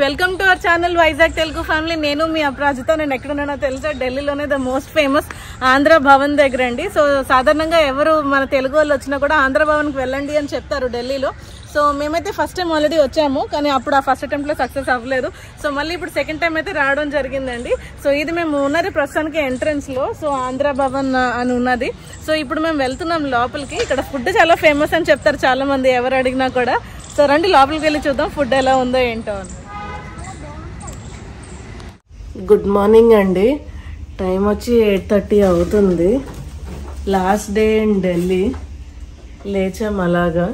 Welcome to our channel Vizag Telugu family. నేను మీ అపరాజిత. నేను ఎక్కడున్నానో తెలుసా, ఢిల్లీలోనే the most famous Andhra Bhavan దగ్గర అండి. సో సాధారణంగా ఎవరు మన తెలుగు వాళ్ళు వచ్చినా కూడా ఆంధ్ర భవన్కి వెళ్ళండి అని చెప్తారు ఢిల్లీలో. సో మేమైతే ఫస్ట్ టైం ఆల్రెడీ వచ్చాము, కానీ అప్పుడు ఆ ఫస్ట్ అటెంప్ట్లో సక్సెస్ అవ్వలేదు. సో మళ్ళీ ఇప్పుడు సెకండ్ టైం అయితే రావడం జరిగిందండి. సో ఇది మేము ఉన్నది ప్రస్తుతానికి ఎంట్రన్స్ లో, సో ఆంధ్ర భవన్ అని ఉన్నది. సో ఇప్పుడు మేము వెళ్తున్నాం లోపలికి. ఇక్కడ ఫుడ్ చాలా ఫేమస్ అని చెప్తారు చాలా మంది ఎవరు అడిగినా కూడా. సో రండి లోపలికి వెళ్ళి చూద్దాం ఫుడ్ ఎలా ఉందో ఏంటో అని. గుడ్ మార్నింగ్ అండి. టైం వచ్చి 8:30 అవుతుంది. Last day in Delhi. లేచాం అలాగా.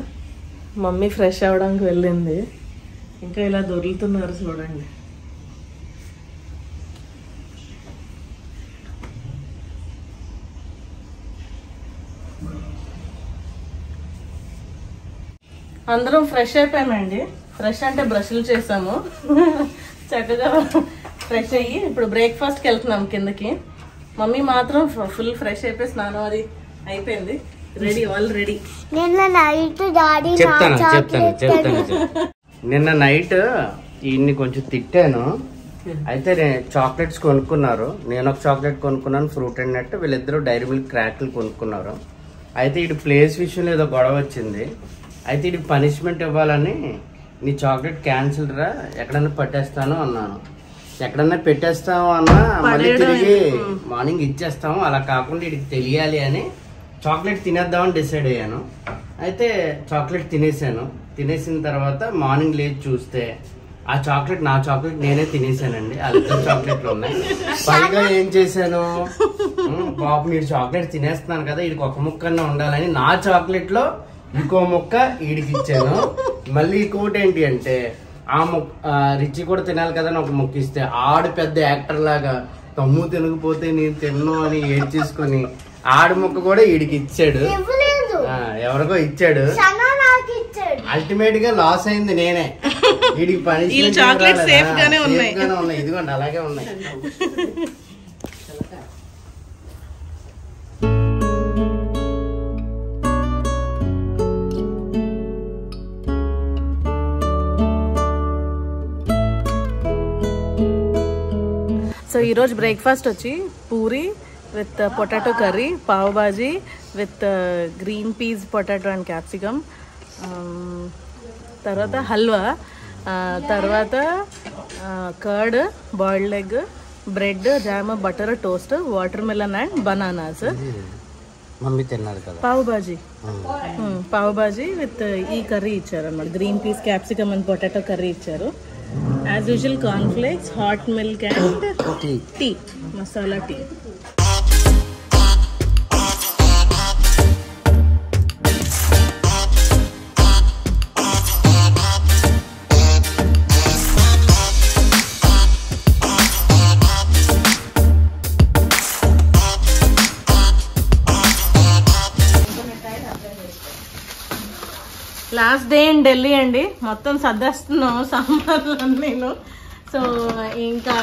మమ్మీ ఫ్రెష్ అవ్వడానికి వెళ్ళింది. ఇంకా ఇలా దొరుకుతున్నారు చూడండి. అందరం ఫ్రెష్ అయిపోయామండి. ఫ్రెష్ అంటే బ్రష్లు చేసాము. చక్కగా ఫ్రెష్ అయ్యి ఇప్పుడు బ్రేక్ఫాస్ట్కి వెళ్తున్నాం కిందకి. మమ్మీ మాత్రం ఫుల్ ఫ్రెష్ అయిపోయి స్నానం అది అయిపోయింది. Ready, all ready. నిన్న నైట్ డాడీ చెప్తాను నిన్న నైట్ ఈయన్ని కొంచెం తిట్టాను. అయితే చాక్లెట్స్ కొనుక్కున్నారు. నేను ఒక చాక్లెట్ కొనుక్కున్నాను, ఫ్రూట్ అండ్ నట్. వీళ్ళిద్దరూ డైరీ మిల్క్ క్రాక్లు కొనుక్కున్నారు. అయితే ఇటు ప్లేస్ విషయంలో ఏదో గొడవ వచ్చింది. అయితే ఇటు పనిష్మెంట్ ఇవ్వాలని నీ చాక్లెట్ క్యాన్సిల్ రా, ఎక్కడన్నా పట్టేస్తాను అన్నాను. ఎక్కడన్నా పెట్టేస్తాము అన్నా మళ్ళీ తిరిగి మార్నింగ్ ఇచ్చేస్తాము, అలా కాకుండా ఇటుకి తెలియాలి అని చాక్లెట్ తినేద్దామని డిసైడ్ అయ్యాను. అయితే చాక్లెట్ తినేసాను. తినేసిన తర్వాత మార్నింగ్ లేచి చూస్తే ఆ చాక్లెట్ నా చాక్లెట్ నేనే తినేసానండి. వాళ్ళిద్దరు చాక్లెట్లు ఉన్నాయి. పైగా ఏం చేశాను, పాప మీరు చాక్లెట్ తినేస్తున్నాను కదా, వీడికి ఒక ముక్కన్నా ఉండాలని నా చాక్లెట్ లో ఇంకో ముక్క వీడికి ఇచ్చాను. మళ్ళీ ఇంకోటి ఏంటి అంటే ఆ రిచి కూడా తినాలి కదా అని ఒక ముక్క ఇస్తే ఆడు పెద్ద యాక్టర్ లాగా తమ్ము తినకపోతే నేను తిన్ను అని ఏడ్చేసుకుని ఆడు ముక్క కూడా వీడికి ఇచ్చాడు, ఎవరికో ఇచ్చాడు. అల్టిమేట్ గా లాస్ అయింది నేనే. వీడికి పని ఉన్నాయి. ఇదిగోండి అలాగే ఉన్నాయి. సో ఈరోజు బ్రేక్ఫాస్ట్ వచ్చి puri with potato curry, pav bhaji with green peas, potato and capsicum, తర్వాత హల్వా, తర్వాత curd, boiled egg, bread, jam, butter, toast, watermelon and bananas. Mummy తిన్నారు కదా పావ్ బాజీ విత్ ఈ కర్రీ ఇచ్చారు అన్నమాట. Green peas, capsicum and potato curry ఇచ్చారు. As usual, cornflakes, hot milk and tea, masala tea. Last day in Delhi అండి. మొత్తం సర్దేస్తున్నాం సాంబార్లు నేను. So ఇంకా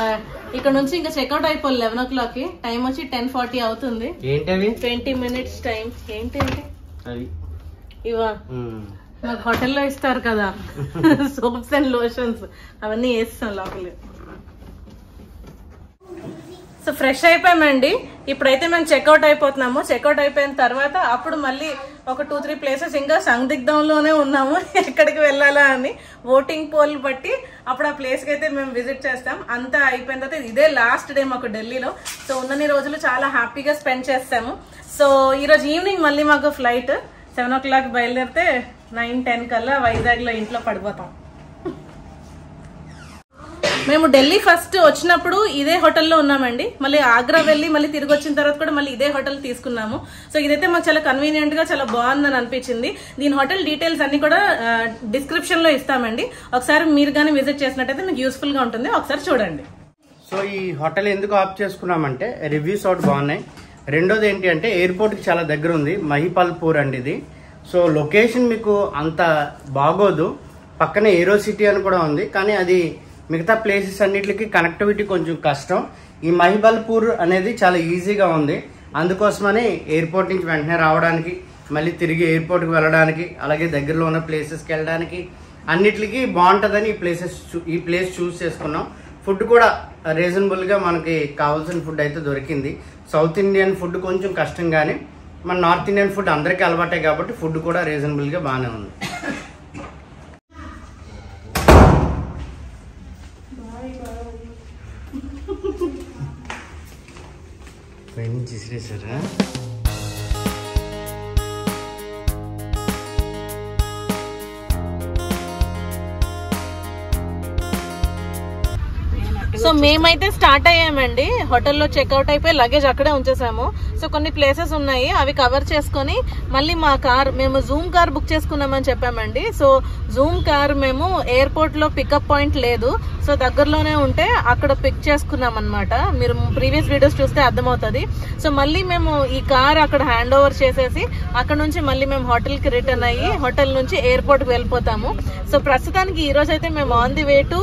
ఇక్కడ నుంచి ఇంకా చెక్అవుట్ అయిపోవాలి 11 o'clock. టైం వచ్చి 10:40 అవుతుంది. 20 minutes టైం. ఏంటి ఇవా మాకు హోటల్లో ఇస్తారు కదా సోప్స్ అండ్ లోషన్స్, అవన్నీ వేస్తాం లోపలి. సో ఫ్రెష్ అయిపోయామండి. ఇప్పుడైతే మేము చెక్అవుట్ అయిపోతున్నాము. చెక్అవుట్ అయిపోయిన తర్వాత అప్పుడు మళ్ళీ ఒక 2-3 ప్లేసెస్ ఇంకా సందిగ్ధంలోనే ఉన్నాము ఎక్కడికి వెళ్ళాలా అని. ఓటింగ్ పోల్ బట్టి అప్పుడు ఆ ప్లేస్కి అయితే మేము విజిట్ చేస్తాం. అంతా అయిపోయిన తర్వాత ఇదే లాస్ట్ డే మాకు ఢిల్లీలో. సో ఉన్నన్ని రోజులు చాలా హ్యాపీగా స్పెండ్ చేస్తాము. సో ఈరోజు ఈవినింగ్ మళ్ళీ మాకు ఫ్లైట్ 7 o'clock బయలుదేరితే 9-10 కల్లా వైజాగ్లో ఇంట్లో పడిపోతాం. మేము ఢిల్లీ ఫస్ట్ వచ్చినప్పుడు ఇదే హోటల్లో ఉన్నామండి. మళ్ళీ ఆగ్రా వెళ్ళి మళ్ళీ తిరిగి వచ్చిన తర్వాత కూడా మళ్ళీ ఇదే హోటల్ తీసుకున్నాము. సో ఇదైతే మాకు చాలా కన్వీనియంట్ గా చాలా బాగుందని అనిపించింది. దీని హోటల్ డీటెయిల్స్ అన్ని కూడా డిస్క్రిప్షన్ లో ఇస్తామండి. ఒకసారి మీరు కానీ విజిట్ చేసినట్టయితే మీకు యూస్ఫుల్ గా ఉంటుంది, ఒకసారి చూడండి. సో ఈ హోటల్ ఎందుకు ఆప్ చేసుకున్నామంటే రివ్యూస్ ఒకటి బాగున్నాయి. రెండోది ఏంటి అంటే ఎయిర్పోర్ట్ కి చాలా దగ్గర ఉంది. మహిపాల్పూర్ అండి ఇది. సో లొకేషన్ మీకు అంత బాగోదు. పక్కనే ఏరో సిటీ అని కూడా ఉంది, కానీ అది మిగతా ప్లేసెస్ అన్నిటికి కనెక్టివిటీ కొంచెం కష్టం. ఈ మహిపాల్పూర్ అనేది చాలా ఈజీగా ఉంది. అందుకోసమని ఎయిర్పోర్ట్ నుంచి వెంటనే రావడానికి, మళ్ళీ తిరిగి ఎయిర్పోర్ట్కి వెళ్ళడానికి, అలాగే దగ్గరలో ఉన్న ప్లేసెస్కి వెళ్ళడానికి అన్నిటికీ బాగుంటుందని ఈ ప్లేస్ చూస్ చేసుకున్నాం. ఫుడ్ కూడా రీజనబుల్గా మనకి కావాల్సిన ఫుడ్ అయితే దొరికింది. సౌత్ ఇండియన్ ఫుడ్ కొంచెం కష్టం, కానీ మన నార్త్ ఇండియన్ ఫుడ్ అందరికీ అలవాటే కాబట్టి ఫుడ్ కూడా రీజనబుల్గా బాగానే ఉంది. పైనుంచి విసిరేసారా? సో మేమైతే స్టార్ట్ అయ్యామండి. హోటల్లో చెక్అవుట్ అయిపోయి లగేజ్ అక్కడే ఉంచేసాము. సో కొన్ని ప్లేసెస్ ఉన్నాయి, అవి కవర్ చేసుకొని మళ్ళీ మా కార్, మేము జూమ్ కార్ బుక్ చేసుకున్నామని చెప్పామండి. సో జూమ్ కార్ మేము ఎయిర్పోర్ట్ లో పికప్ పాయింట్ లేదు, సో దగ్గరలోనే ఉంటే అక్కడ పిక్ చేసుకున్నాం అనమాట. మీరు ప్రీవియస్ వీడియోస్ చూస్తే అర్థమవుతుంది. సో మళ్ళీ మేము ఈ కార్ అక్కడ హ్యాండ్ ఓవర్ చేసేసి అక్కడ నుంచి మళ్ళీ మేము హోటల్ కి రిటర్న్ అయ్యి హోటల్ నుంచి ఎయిర్పోర్ట్ కి వెళ్ళిపోతాము. సో ప్రస్తుతానికి ఈ రోజు అయితే మేము on the way to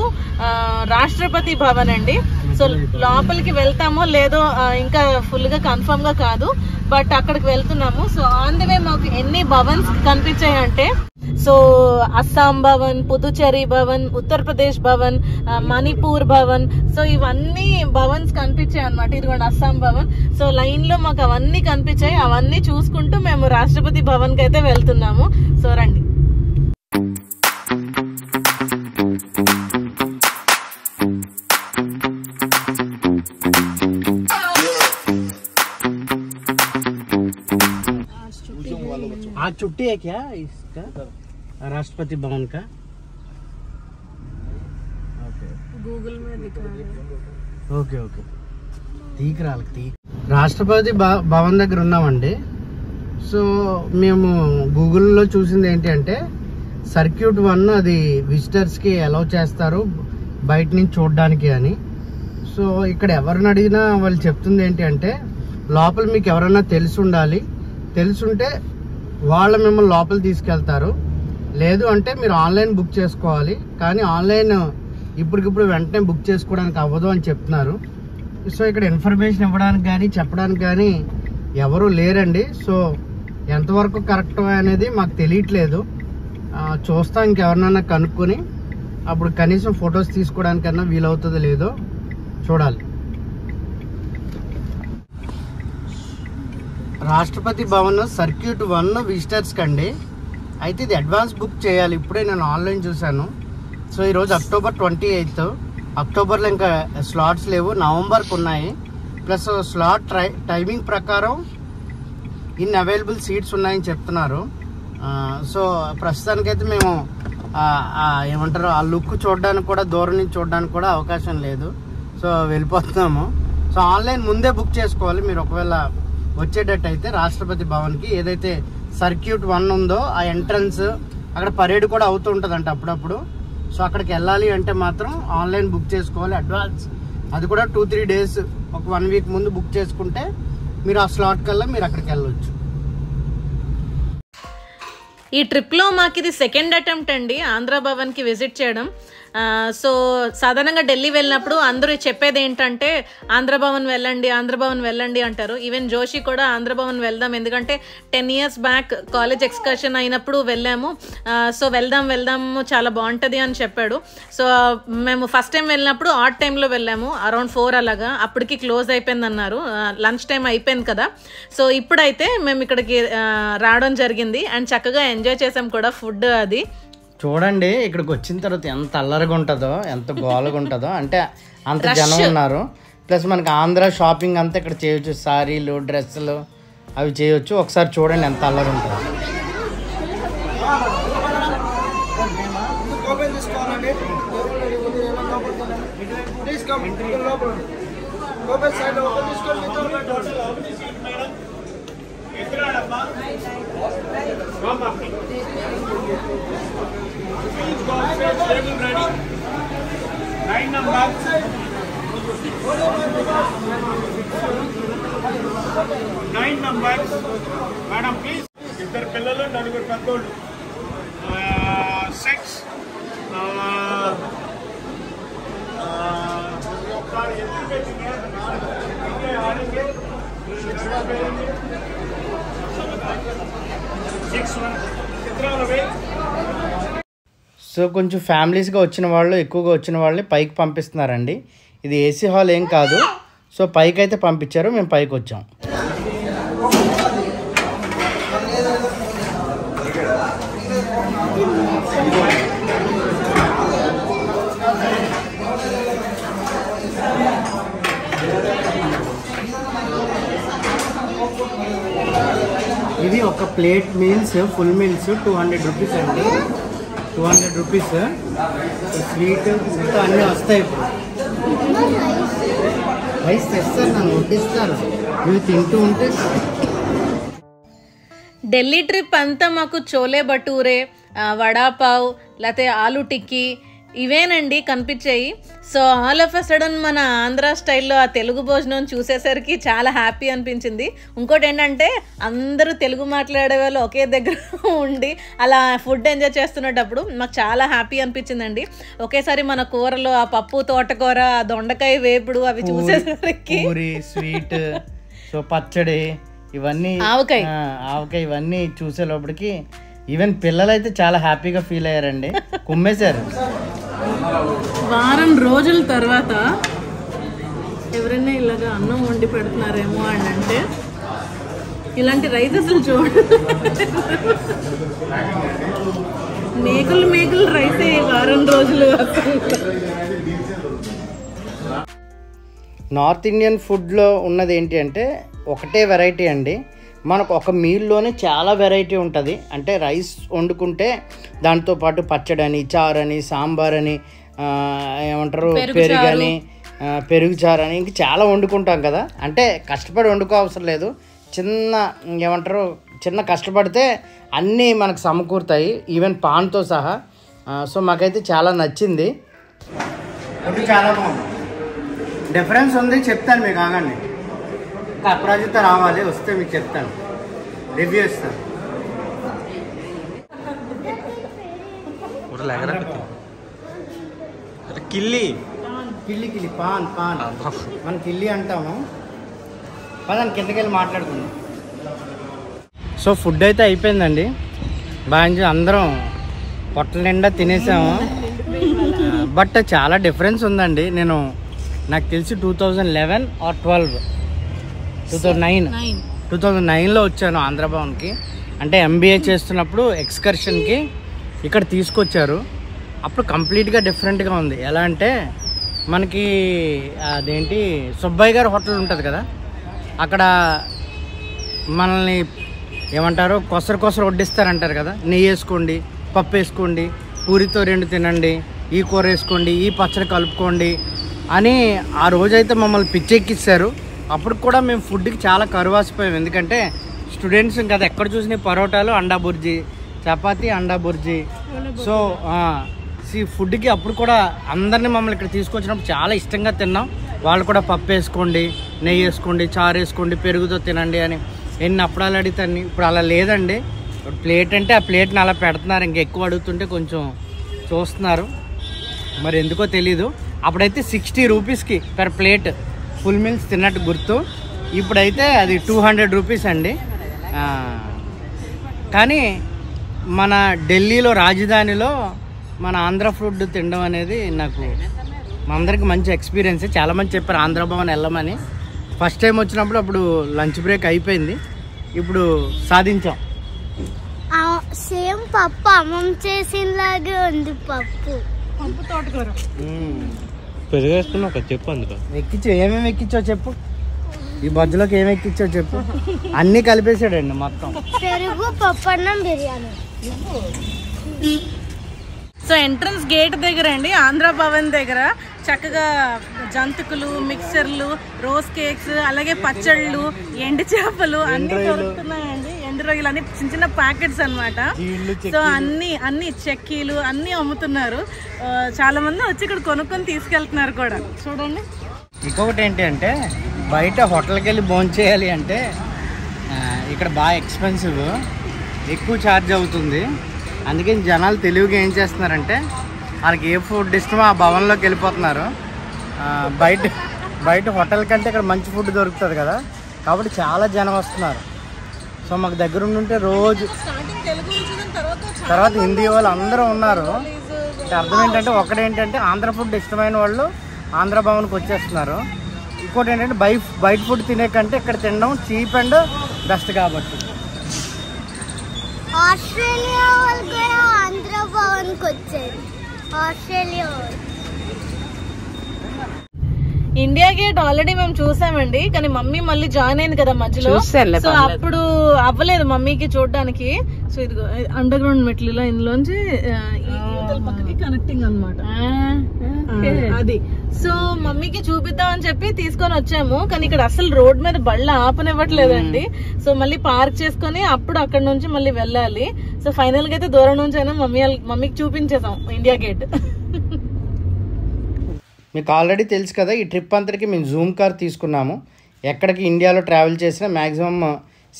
Rashtrapati Bhavan అండి. సో లోపలికి వెళ్తామో లేదో ఇంకా ఫుల్ గా కన్ఫర్మ్ గా కాదు, బట్ అక్కడికి వెళ్తున్నాము. సో ఆన్ ది వే మాకు ఎన్ని భవన్స్ కనిపించాయి అంటే, సో అస్సాం భవన్, పుదుచ్చేరి భవన్, ఉత్తరప్రదేశ్ భవన్, మణిపూర్ భవన్, సో ఇవన్నీ భవన్స్ కనిపించాయి అనమాట. ఇదిగోండి అస్సాం భవన్. సో లైన్ లో మాకు అవన్నీ కనిపించాయి. అవన్నీ చూసుకుంటూ మేము రాష్ట్రపతి భవన్ కి అయితే వెళ్తున్నాము. సో రండి. आज छुट्टी है क्या इसका, राष्ट्रपति भवन का? गूगल में दिखा रहा है. ఓకే ఓకే రాష్ట్రపతి భవన్ దగ్గర ఉన్నామండి. సో మేము గూగుల్లో చూసింది ఏంటి అంటే సర్క్యూట్ 1 అది విజిటర్స్కి అలౌ చేస్తారు బయట నుంచి చూడడానికి అని. సో ఇక్కడ ఎవరిని అడిగినా వాళ్ళు చెప్తుంది ఏంటి అంటే లోపల మీకు ఎవరైనా తెలుసుంటే వాళ్ళు మిమ్మల్ని లోపల తీసుకెళ్తారు, లేదు అంటే మీరు ఆన్లైన్ బుక్ చేసుకోవాలి. కానీ ఆన్లైన్ ఇప్పటికిప్పుడు వెంటనే బుక్ చేసుకోవడానికి అవ్వదు అని చెప్తున్నారు. సో ఇక్కడ ఇన్ఫర్మేషన్ ఇవ్వడానికి కానీ చెప్పడానికి కానీ ఎవరు లేరండి. సో ఎంతవరకు కరెక్ట్ అనేది మాకు తెలియట్లేదు. చూస్తాం ఇంకెవరినైనా కనుక్కొని అప్పుడు కనీసం ఫొటోస్ తీసుకోవడానికన్నా వీలవుతుందో లేదో చూడాలి. రాష్ట్రపతి భవన్ సర్క్యూట్ 1 విజిటర్స్ కండి. అయితే ఇది అడ్వాన్స్ బుక్ చేయాలి. ఇప్పుడే నేను ఆన్లైన్ చూశాను. సో ఈరోజు అక్టోబర్ 28. అక్టోబర్లో ఇంకా స్లాట్స్ లేవు, నవంబర్కి ఉన్నాయి. ప్లస్ స్లాట్ టైమింగ్ ప్రకారం ఇన్ అవైలబుల్ సీట్స్ ఉన్నాయని చెప్తున్నారు. సో ప్రస్తుతానికైతే మేము ఏమంటారు ఆ లుక్ చూడడానికి కూడా, దూరం నుంచి చూడడానికి కూడా అవకాశం లేదు. సో వెళ్ళిపోతున్నాము. సో ఆన్లైన్ ముందే బుక్ చేసుకోవాలి. మీరు ఒకవేళ వచ్చేటట్టు అయితే రాష్ట్రపతి భవన్కి ఏదైతే సర్క్యూట్ 1 ఉందో ఆ ఎంట్రన్స్ అక్కడ పరేడ్ కూడా అవుతూ ఉంటుందంట అప్పుడప్పుడు. సో అక్కడికి వెళ్ళాలి అంటే మాత్రం ఆన్లైన్ బుక్ చేసుకోవాలి అడ్వాన్స్. అది కూడా 2-3 డేస్, ఒక 1 వీక్ ముందు బుక్ చేసుకుంటే మీరు ఆ స్లాట్ కల్లా మీరు అక్కడికి వెళ్ళవచ్చు. ఈ ట్రిప్లో మాకు ఇది సెకండ్ అటెంప్ట్ అండి ఆంధ్ర భవన్కి విజిట్ చేయడం. సో సాధారణంగా ఢిల్లీ వెళ్ళినప్పుడు అందరూ చెప్పేది ఏంటంటే ఆంధ్ర భవన్ వెళ్ళండి అంటారు. ఈవెన్ జోషి కూడా ఆంధ్ర భవన్ వెళ్దాం, ఎందుకంటే 10 years బ్యాక్ కాలేజ్ ఎక్స్కర్షన్ అయినప్పుడు వెళ్ళాము. సో వెళ్దాము చాలా బాగుంటుంది అని చెప్పాడు. సో మేము ఫస్ట్ టైం వెళ్ళినప్పుడు ఆడ్ టైంలో వెళ్ళాము, అరౌండ్ 4 అలాగా. అప్పటికి క్లోజ్ అయిపోయింది అన్నారు, లంచ్ టైం అయిపోయింది కదా. సో ఇప్పుడైతే మేము ఇక్కడికి రావడం జరిగింది అండ్ చక్కగా ఎంజాయ్ చేసాం కూడా ఫుడ్ అది. చూడండి ఇక్కడికి వచ్చిన తర్వాత ఎంత అల్లరిగా ఉంటుందో, ఎంత గోలగా ఉంటుందో, అంటే అంత జనం ఉన్నారు. ప్లస్ మనకి ఆంధ్ర షాపింగ్ అంతా ఇక్కడ చేయొచ్చు, సారీలు, డ్రెస్సులు అవి చేయొచ్చు. ఒకసారి చూడండి ఎంత అల్లరి ఉంటుందో. Nine numbers, madam, please. Iddar pillalu, naluguru peddolu. 6. So కొంచెం ఫ్యామిలీస్గా వచ్చిన వాళ్ళు, ఎక్కువగా వచ్చిన వాళ్ళని పైకి పంపిస్తున్నారండి. ఇది ఏసీ హాల్ ఏం కాదు. సో పైకి అయితే పంపించారు, మేము పైకి వచ్చాం. ఇది ఒక plate meals, full meals 200 rupees అండి. 200 రూపీస్. స్వీట్ ఇంకా అన్నీ వస్తాయి. ఇప్పుడు రైస్ తెస్తారు, నన్ను వడ్డిస్తారు, ఇవి తింటూ ఉంటే. ఢిల్లీ ట్రిప్ అంతా మాకు చోలే భటూరే, వడాపావ్, లేకపోతే ఆలు టిక్కీ ఇవేనండి కనిపించాయి. So all of a sudden మన ఆంధ్ర స్టైల్లో ఆ తెలుగు భోజనం చూసేసరికి చాలా హ్యాపీ అనిపించింది. ఇంకోటి ఏంటంటే అందరూ తెలుగు మాట్లాడే వాళ్ళు ఒకే దగ్గర ఉండి అలా ఫుడ్ ఎంజాయ్ చేస్తున్నప్పుడు మాకు చాలా హ్యాపీ అనిపించిందండి. ఒకేసారి మన కూరలు, ఆ పప్పు, తోటకూర, ఆ దొండకాయ వేపుడు అవి చూసేసరికి, పూరి, స్వీట్, సో పచ్చడి, ఇవన్నీ ఆవకాయ ఇవన్నీ చూసే లోపలికి ఈవెన్ పిల్లలైతే చాలా హ్యాపీగా ఫీల్ అయ్యారండి, కుమ్మేశారు. వారం రోజుల తర్వాత ఎవరైనా ఇలాగా అన్నం వండి పెడుతున్నారేమో అని అంటే ఇలాంటి రైస్ అసలు చూడు. మేకులు రైసే వారం రోజులు. నార్త్ ఇండియన్ ఫుడ్లో ఉన్నది ఏంటి అంటే ఒకటే వెరైటీ అండి. మనకు ఒక మీల్లోనే చాలా వెరైటీ ఉంటుంది. అంటే రైస్ వండుకుంటే దాంతోపాటు పచ్చడి అని, చారు అని, సాంబార్ అని, ఏమంటారు పెరుగు అని, పెరుగు చారు అని, ఇంక చాలా వండుకుంటాం కదా. అంటే కష్టపడి వండుకో అవసరం లేదు, చిన్న కష్టపడితే అన్నీ మనకు సమకూరుతాయి, ఈవెన్ పాన్తో సహా. సో మాకైతే చాలా నచ్చింది. చాలా బాగుంది, డిఫరెన్స్ ఉంది, చెప్తాను మీకు. ఆగండి, ఇంకా అపరాజిత రావాలి, వస్తే మీకు చెప్తాను, రివ్యూ ఇస్తాను. కిల్లి పాన్ మనం కిల్లి అంటాము. పదండి కిందకి వెళ్ళి మాట్లాడుకుందాం. సో ఫుడ్ అయితే అయిపోయిందండి, బాగా అందరం పొట్టల నిండా తినేసాము. బట్ చాలా డిఫరెన్స్ ఉందండి. నాకు తెలిసి 2011 ఆర్ 2009లో వచ్చాను ఆంధ్రభవన్కి. అంటే ఎంబీఏ చేస్తున్నప్పుడు ఎక్స్కర్షన్కి ఇక్కడ తీసుకొచ్చారు. అప్పుడు కంప్లీట్గా డిఫరెంట్గా ఉంది. ఎలా అంటే మనకి అదేంటి సుబ్బయ్య గారి హోటల్ ఉంటుంది కదా, అక్కడ మనల్ని ఏమంటారు కొసరు వడ్డిస్తారంటారు కదా. నెయ్యి వేసుకోండి, పప్పు వేసుకోండి, పూరితో 2 తినండి, ఈ కూర వేసుకోండి, ఈ పచ్చడి కలుపుకోండి అని ఆ రోజైతే మమ్మల్ని పిచ్చెక్కిస్తారు. అప్పుడు కూడా మేము ఫుడ్కి చాలా కరువాసిపోయాం. ఎందుకంటే స్టూడెంట్స్ కదా, ఎక్కడ చూసిన పరోటాలు, అండా బుర్జీ, చపాతీ, అండా బుర్జీ. సో ఫుడ్కి అప్పుడు కూడా అందరినీ మమ్మల్ని ఇక్కడ తీసుకొచ్చినప్పుడు చాలా ఇష్టంగా తిన్నాం. వాళ్ళు కూడా పప్పు వేసుకోండి, నెయ్యి వేసుకోండి, చారు వేసుకోండి, పెరుగుతో తినండి అని ఎన్ని అప్పుడాలు అడుగుతాను. ఇప్పుడు అలా లేదండి. ఇప్పుడు ప్లేట్ అంటే ఆ ప్లేట్ని అలా పెడుతున్నారు. ఇంకెక్కువ అడుగుతుంటే కొంచెం చూస్తున్నారు, మరి ఎందుకో తెలీదు. అప్పుడైతే 60 రూపీస్కి పర్ ప్లేట్ ఫుల్ మీల్స్ తిన్నట్టు గుర్తు. ఇప్పుడైతే అది 200 రూపీస్ అండి. కానీ మన ఢిల్లీలో, రాజధానిలో మన ఆంధ్ర ఫుడ్ తినడం అనేది నాకు మా అందరికి మంచి ఎక్స్పీరియన్స్. చాలామంది చెప్పారు ఆంధ్రభవన్ వెళ్ళమని. ఫస్ట్ టైం వచ్చినప్పుడు అప్పుడు లంచ్ బ్రేక్ అయిపోయింది, ఇప్పుడు సాధించాం. సేమ్ పప్పు అమ్మమ్మ చేసినలాగే ఉంది. పప్పు తోటకూర పెరిగేసుకున్నా చెప్పు. అందులో ఎక్కించు, ఏమేమి ఎక్కించో చెప్పు. ఈ మధ్యలోకి ఏమి ఎక్కించో చెప్పు. అన్నీ కలిపేసాడండి మొత్తం. పెరుగు, పప్పు, అన్నం, బిర్యానీ. సో ఎంట్రన్స్ గేట్ దగ్గర అండి, ఆంధ్ర భవన్ దగ్గర చక్కగా జంతుకులు, మిక్చర్లు, రోజ్ కేక్స్, అలాగే పచ్చళ్ళు, ఎండు చేపలు అన్ని దొరుకుతున్నాయండి. ఎండు రొయ్యలు అన్ని చిన్న ప్యాకెట్స్ అనమాట. సో అన్ని చెక్కీలు అన్ని అమ్ముతున్నారు. చాలా మంది వచ్చి ఇక్కడ కొనుక్కొని తీసుకెళ్తున్నారు కూడా. చూడండి. ఇంకొకటి ఏంటి అంటే బయట హోటల్కి వెళ్ళి భోంచేయాలి అంటే ఇక్కడ బాగా ఎక్స్పెన్సివ్, ఎక్కువ ఛార్జ్ అవుతుంది. అందుకని జనాలు తెలివిగా ఏం చేస్తున్నారంటే వాళ్ళకి ఏ ఫుడ్ ఇష్టమో ఆ భవన్లోకి వెళ్ళిపోతున్నారు. బయట హోటల్ కంటే ఇక్కడ మంచి ఫుడ్ దొరుకుతుంది కదా, కాబట్టి చాలా జనం వస్తున్నారు. సో మాకు దగ్గర ఉంటే రోజు తర్వాత హిందీ వాళ్ళు అందరూ ఉన్నారు. అర్థం ఏంటంటే ఒకటేంటంటే ఆంధ్ర ఫుడ్ ఇష్టమైన వాళ్ళు ఆంధ్ర భవన్కి వచ్చేస్తున్నారు. ఇంకోటి ఏంటంటే బయట ఫుడ్ తినే కంటే ఇక్కడ తినడం చీప్ అండ్ బెస్ట్ కాబట్టి. ఆస్ట్రేలియా వాళ్ళు కూడా ఆంధ్ర భవన్కి వచ్చారు. ఆస్ట్రేలియా ఇండియా గేట్ ఆల్రెడీ మేము చూసామండి, కానీ మమ్మీ మళ్ళీ జాయిన్ అయింది కదా మధ్యలో, సో అప్పుడు అవ్వలేదు మమ్మీకి చూడడానికి. సో ఇది అండర్ గ్రౌండ్ మెట్లు ఇలా ఇందులోంచి పక్కకి కనెక్టింగ్ అనమాట అది. సో మమ్మీకి చూపిద్దాం అని చెప్పి తీసుకొని వచ్చాము, కానీ ఇక్కడ అసలు రోడ్ మీద బళ్ళు ఆపనివ్వట్లేదండి. సో మళ్ళీ పార్క్ చేసుకొని అప్పుడు అక్కడ నుంచి మళ్ళీ వెళ్ళాలి. సో ఫైనల్ గా అయితే దూరం నుంచి అయినా మమ్మీకి చూపించేసాం ఇండియా గేట్. మీకు ఆల్రెడీ తెలుసు కదా, ఈ ట్రిప్ అంతటికి మేము జూమ్ కార్ తీసుకున్నాము. ఎక్కడికి ఇండియాలో ట్రావెల్ చేసినా maximum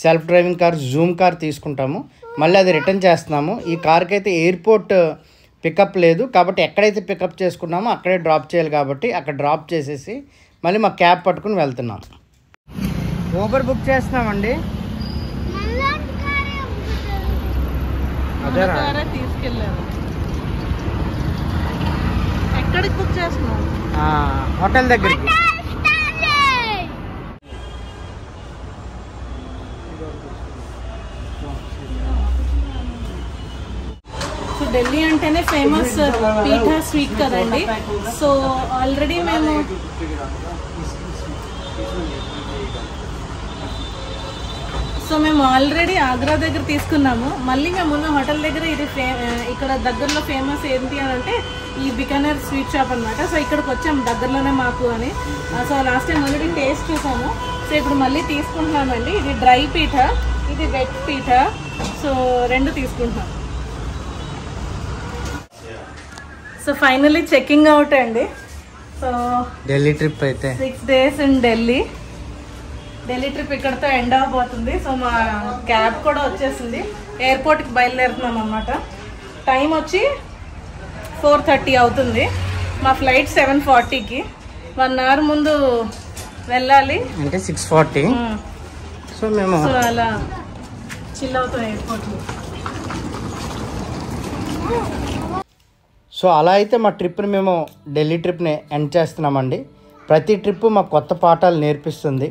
self driving car Zoom car తీసుకుంటాము. మళ్ళీ అది రిటర్న్ చేస్తున్నాము. ఈ కార్కి అయితే ఎయిర్పోర్ట్ పికప్ లేదు కాబట్టి ఎక్కడైతే పికప్ చేసుకున్నామో అక్కడే డ్రాప్ చేయాలి కాబట్టి అక్కడ డ్రాప్ చేసేసి మళ్ళీ మా క్యాబ్ పట్టుకుని వెళ్తున్నాం. ఊబర్ బుక్ చేస్తున్నామండి. తీసుకెళ్ళారు. ఎక్కడికి బుక్ చేస్తున్నాం? హోటల్ దగ్గరికి. సో ఢిల్లీ అంటేనే ఫేమస్ పీఠా స్వీట్ కదండి. సో ఆల్రెడీ మేము ఆగ్రా దగ్గర తీసుకున్నాము. మళ్ళీ మేము ఉన్న హోటల్ దగ్గర ఇది ఇక్కడ దగ్గరలో ఫేమస్ ఏంటి అని అంటే ఈ బికానేర్ స్వీట్ షాప్ అనమాట. సో ఇక్కడికి వచ్చాము దగ్గరలోనే మాకు అని. So last time already taste చూసాము. సో ఇప్పుడు మళ్ళీ తీసుకుంటున్నామండి. ఇది డ్రై పీఠ, ఇది వెట్ పీఠ. సో రెండు తీసుకుంటున్నాం. సో ఫైనల్లీ చెక్కింగ్ అవుట్ అండి. సో ఢిల్లీ ట్రిప్ అయితే 6 days ఇన్ ఢిల్లీ ట్రిప్ ఇక్కడతో ఎండ్ అవబోతుంది. సో మా క్యాబ్ కూడా వచ్చేసింది. ఎయిర్పోర్ట్కి బయలుదేరుతున్నాం అనమాట. టైం వచ్చి 4:30 అవుతుంది. మా ఫ్లైట్ 7:40కి. 1 hour ముందు వెళ్ళాలి అంటే 6:40. సో మేము అలా చిల్ అవుతాం ఎయిర్పోర్ట్లో. సో అలా అయితే మా ట్రిప్ని మేము ఢిల్లీ ట్రిప్ని ఎండ్ చేస్తున్నామండి. ప్రతి ట్రిప్ మాకు కొత్త పాఠాలు నేర్పిస్తుంది.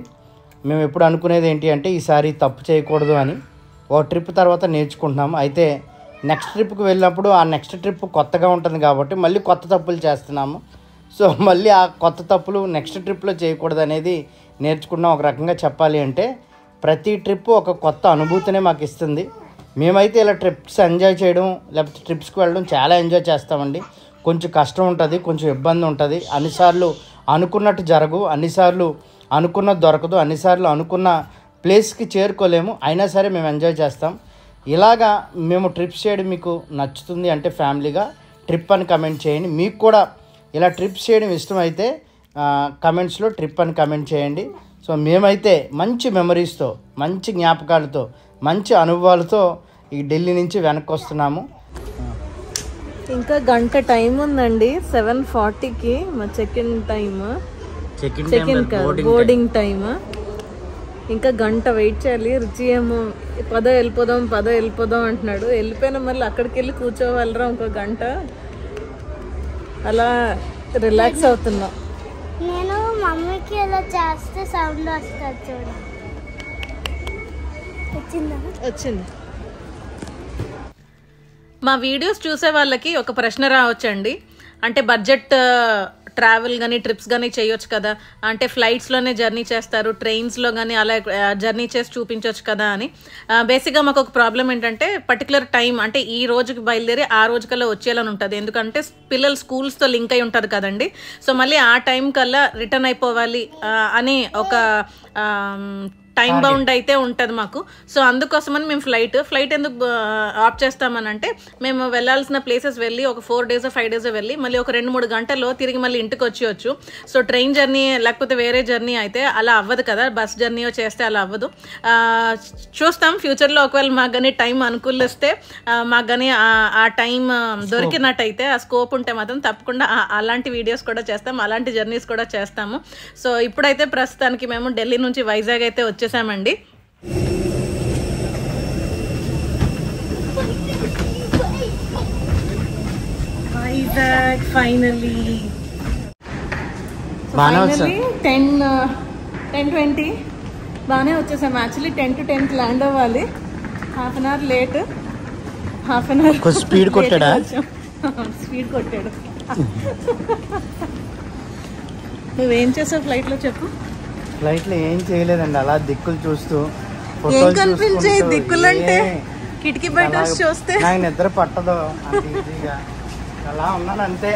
మేము ఎప్పుడు అనుకునేది ఏంటి అంటే ఈసారి తప్పు చేయకూడదు అని. ఒక ట్రిప్ తర్వాత నేర్చుకుంటున్నాము. అయితే నెక్స్ట్ ట్రిప్కి వెళ్ళినప్పుడు ఆ నెక్స్ట్ ట్రిప్ కొత్తగా ఉంటుంది కాబట్టి మళ్ళీ కొత్త తప్పులు చేస్తున్నాము. సో మళ్ళీ ఆ కొత్త తప్పులు నెక్స్ట్ ట్రిప్లో చేయకూడదు అనేది నేర్చుకున్నాం. ఒక రకంగా చెప్పాలి అంటే ప్రతి ట్రిప్ ఒక కొత్త అనుభూతినే మాకు ఇస్తుంది. మేమైతే ఇలా ట్రిప్స్ ఎంజాయ్ చేయడం లేకపోతే ట్రిప్స్కి వెళ్ళడం చాలా ఎంజాయ్ చేస్తామండి. కొంచెం కష్టం ఉంటుంది, కొంచెం ఇబ్బంది ఉంటుంది. అన్నిసార్లు అనుకున్నట్టు జరగవు, అన్నిసార్లు అనుకున్నది దొరకదు, అన్నిసార్లు అనుకున్న ప్లేస్కి చేరుకోలేము. అయినా సరే మేము ఎంజాయ్ చేస్తాం. ఇలాగా మేము ట్రిప్స్ చేయడం మీకు నచ్చుతుంది అంటే ఫ్యామిలీగా ట్రిప్ అని కమెంట్ చేయండి. మీకు కూడా ఇలా ట్రిప్స్ చేయడం ఇష్టమైతే కమెంట్స్లో ట్రిప్ అని కమెంట్ చేయండి. సో మేమైతే మంచి మెమరీస్తో, మంచి జ్ఞాపకాలతో, మంచి అనుభవాలతో ఈ ఢిల్లీ నుంచి వెనక్కి వస్తున్నాము. ఇంకా గంట టైం ఉందండి. 7:40కి మా check-in time, check-in boarding time. ఇంకా గంట వెయిట్ చేయాలి. రుచి ఏమో పద వెళ్ళిపోదాం అంటున్నాడు. వెళ్ళిపోయినా మళ్ళీ అక్కడికి వెళ్ళి కూర్చోవాలరా ఇంకో గంట. అలా రిలాక్స్ అవుతున్నా. నేను మమ్మీకి ఇలా చేస్తే సౌండ్ వస్తుంది చూడండి. వచ్చింది. మా వీడియోస్ చూసే వాళ్ళకి ఒక ప్రశ్న రావచ్చండి. అంటే బడ్జెట్ ట్రావెల్ కానీ ట్రిప్స్ కానీ చేయొచ్చు కదా, అంటే ఫ్లైట్స్లోనే జర్నీ చేస్తారు, ట్రైన్స్లో కానీ అలా జర్నీ చేసి చూపించవచ్చు కదా అని. బేసిక్గా మాకు ఒక ప్రాబ్లం ఏంటంటే పర్టికులర్ టైం, అంటే ఈ రోజుకి బయలుదేరి ఆ రోజు కల్లా వచ్చేయాలని ఉంటుంది. ఎందుకంటే పిల్లలు స్కూల్స్తో లింక్ అయి ఉంటుంది కదండి. సో మళ్ళీ ఆ టైం కల్లా రిటర్న్ అయిపోవాలి అని ఒక టైం బౌండ్ అయితే ఉంటుంది మాకు. సో అందుకోసమని మేము ఫ్లైట్ ఎందుకు ఆప్ చేస్తామని అంటే మేము వెళ్ళాల్సిన ప్లేసెస్ వెళ్ళి ఒక 4 days 5 days వెళ్ళి మళ్ళీ ఒక 2-3 గంటల్లో తిరిగి మళ్ళీ ఇంటికి వచ్చేయచ్చు. సో ట్రైన్ జర్నీ లేకపోతే వేరే జర్నీ అయితే అలా అవ్వదు కదా, బస్ జర్నీ చేస్తే అలా అవ్వదు. చూస్తాం ఫ్యూచర్లో ఒకవేళ మాకు కానీ టైం అనుకూలిస్తే, మాకు కానీ ఆ టైం దొరికినట్టయితే, ఆ స్కోప్ ఉంటే మాత్రం తప్పకుండా అలాంటి వీడియోస్ కూడా చేస్తాం, అలాంటి జర్నీస్ కూడా చేస్తాము. సో ఇప్పుడైతే ప్రస్తుతానికి మేము ఢిల్లీ నుంచి వైజాగ్ అయితే వచ్చేసామండి. వైజాగ్ ఫైనలీ. బాగానే ఫైనలీ 10:20 బాగానే వచ్చేసాము. యాక్చువల్లీ 10 to 10 ల్యాండ్ అవ్వాలి. Half an hour late. Half an hour కొంచెం స్పీడ్ కొట్టాడా? స్పీడ్ కొట్టాడు. నువ్వేం చేసావు ఫ్లైట్లో చెప్పు. ఫ్లైట్లో ఏం చేయలేదండి, అలా దిక్కులు చూస్తూ ఏం కనిపించాయి దిక్కులంటే? కిటికీ బయట చూస్తే నాకు నిద్ర పట్టదు అంత ఈజీగా. అలా ఉన్నాను అంతే.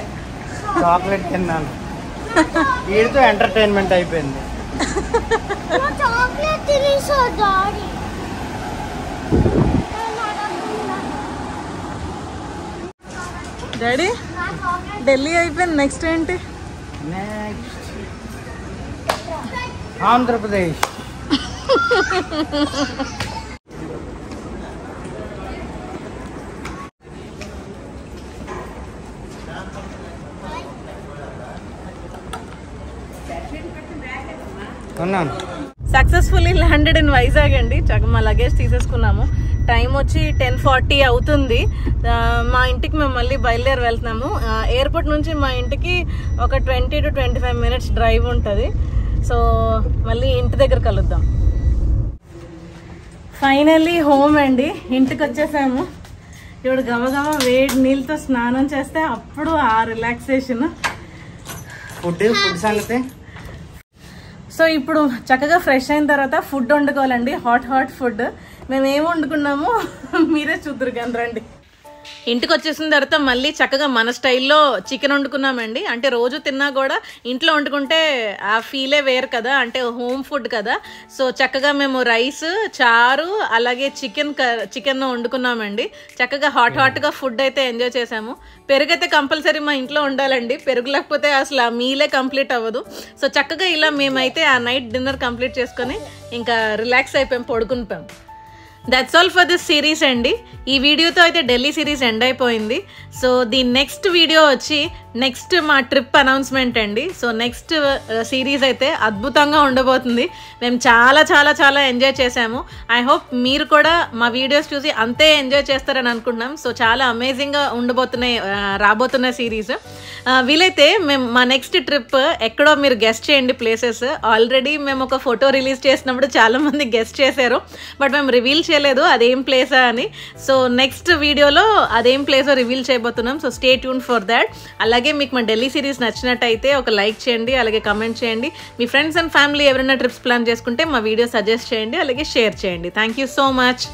చాక్లెట్ తిన్నాను, వీడితో ఎంటర్టైన్మెంట్ అయిపోయింది. చాక్లెట్ తినేసా డాడీ. డాడీ ఢిల్లీ అయిపోయింది. నెక్స్ట్ ఏంటి? నెక్స్ట్ ఆంధ్రప్రదేశ్. ఉన్నాను. సక్సెస్ఫుల్లీ ల్యాండెడ్ ఇన్ వైజాగ్ అండి. మా లగేజ్ తీసేసుకున్నాము. టైం వచ్చి 10:40 అవుతుంది. మా ఇంటికి మేము మళ్ళీ బయలుదేరి వెళ్తున్నాము. ఎయిర్పోర్ట్ నుంచి మా ఇంటికి ఒక 20 to 25 minutes డ్రైవ్ ఉంటుంది. సో మళ్ళీ ఇంటి దగ్గర కలుద్దాం. ఫైనల్లీ హోమ్ అండి. ఇంటికి వచ్చేసాము. ఇప్పుడు గమగమ వేడి నీళ్ళతో స్నానం చేస్తే అప్పుడు ఆ రిలాక్సేషన్. ఫుడ్ సంగతి. సో ఇప్పుడు చక్కగా ఫ్రెష్ అయిన తర్వాత ఫుడ్ వండుకోవాలండి. Hot food. మేము ఏం వండుకున్నామో మీరే చూద్దరు కానీ రండి. ఇంటికి వచ్చేసిన తర్వాత మళ్ళీ చక్కగా మన స్టైల్లో చికెన్ వండుకున్నామండి. అంటే రోజు తిన్నా కూడా ఇంట్లో వండుకుంటే ఆ ఫీలే వేరు కదా, అంటే హోమ్ ఫుడ్ కదా. సో చక్కగా మేము రైస్, చారు, అలాగే చికెన్ వండుకున్నామండి. చక్కగా హాట్గా ఫుడ్ అయితే ఎంజాయ్ చేసాము. పెరుగు అయితే కంపల్సరీ మా ఇంట్లో ఉండాలండి. పెరుగు లేకపోతే అసలు ఆ మీలే కంప్లీట్ అవ్వదు. సో చక్కగా ఇలా మేమైతే ఆ నైట్ డిన్నర్ కంప్లీట్ చేసుకొని ఇంకా రిలాక్స్ అయిపోయాం, పడుకునిపోయాం. That's all for this series అండి. ఈ వీడియోతో అయితే ఢిల్లీ సిరీస్ ఎండ్ అయిపోయింది. సో దీని నెక్స్ట్ వీడియో వచ్చి నెక్స్ట్ మా ట్రిప్ అనౌన్స్మెంట్ అండి. సో నెక్స్ట్ సిరీస్ అయితే అద్భుతంగా ఉండబోతుంది. మేము చాలా ఎంజాయ్ చేసాము. ఐ హోప్ మీరు కూడా మా వీడియోస్ చూసి అంతే ఎంజాయ్ చేస్తారని అనుకుంటున్నాం. సో చాలా అమేజింగ్గా రాబోతున్న సిరీస్. వీలైతే మేము మా నెక్స్ట్ ట్రిప్ ఎక్కడో మీరు గెస్ట్ చేయండి ప్లేసెస్. ఆల్రెడీ మేము ఒక ఫోటో రిలీజ్ చేసినప్పుడు చాలామంది గెస్ట్ చేశారు, బట్ మేము రివీల్ చేయలేదు అదేం ప్లేసా అని. సో నెక్స్ట్ వీడియోలో అదేం ప్లేసో రివీల్ చేయబోతున్నాం. So stay tune for that. అలాగే మీకు మా ఢిల్లీ సిరీస్ నచ్చినట్టయితే ఒక లైక్ చేయండి, అలాగే కమెంట్ చేయండి. మీ ఫ్రెండ్స్ అండ్ ఫ్యామిలీ ఎవరైనా ట్రిప్స్ ప్లాన్ చేసుకుంటే మా వీడియో సజెస్ట్ చేయండి, అలాగే షేర్ చేయండి. Thank you so much.